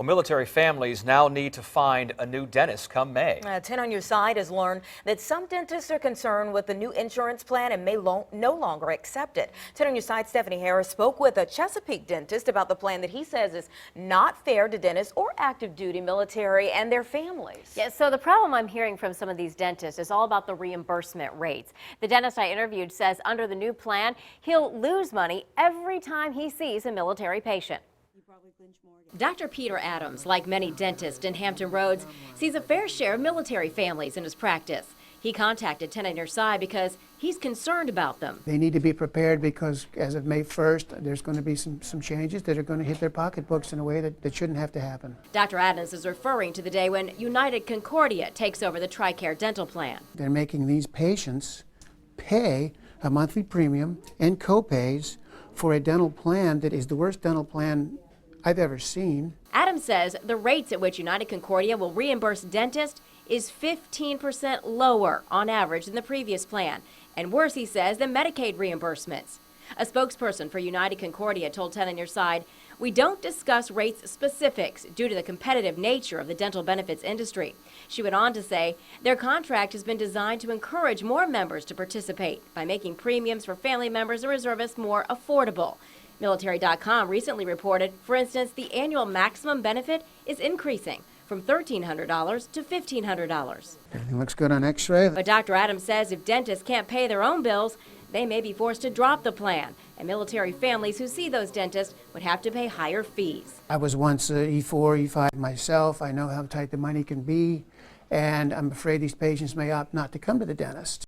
Well, military families now need to find a new dentist come May. 10 on Your Side has learned that some dentists are concerned with the new insurance plan and may no longer accept it. 10 on Your Side Stephanie Harris spoke with a Chesapeake dentist about the plan that he says is not fair to dentists or active duty military and their families. Yeah, so the problem I'm hearing from some of these dentists is all about the reimbursement rates. The dentist I interviewed says under the new plan, he'll lose money every time he sees a military patient. Dr. Peter Adams, like many dentists in Hampton Roads, sees a fair share of military families in his practice. He contacted 10 on Your Side because he's concerned about them. They need to be prepared because as of May 1st, there's going to be some changes that are going to hit their pocketbooks in a way that shouldn't have to happen. Dr. Adams is referring to the day when United Concordia takes over the TRICARE dental plan. They're making these patients pay a monthly premium and co-pays for a dental plan that is the worst dental plan I've ever seen. Adams says the rates at which United Concordia will reimburse dentists is 15% lower on average than the previous plan, and worse, he says, than Medicaid reimbursements. A spokesperson for United Concordia told 10 on Your Side, "We don't discuss rates specifics due to the competitive nature of the dental benefits industry." She went on to say their contract has been designed to encourage more members to participate by making premiums for family members and reservists more affordable. Military.com recently reported, for instance, the annual maximum benefit is increasing from $1,300 to $1,500. Everything looks good on x-ray. But Dr. Adams says if dentists can't pay their own bills, they may be forced to drop the plan, and military families who see those dentists would have to pay higher fees. I was once E4, E5 myself. I know how tight the money can be, and I'm afraid these patients may opt not to come to the dentist.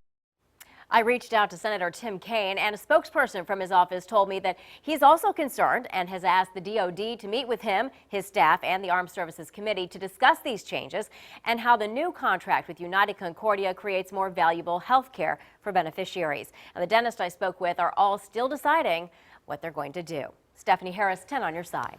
I reached out to Senator Tim Kaine, and a spokesperson from his office told me that he's also concerned and has asked the DOD to meet with him, his staff, and the Armed Services Committee to discuss these changes and how the new contract with United Concordia creates more valuable health care for beneficiaries. And the dentists I spoke with are all still deciding what they're going to do. Stephanie Harris, 10 on Your Side.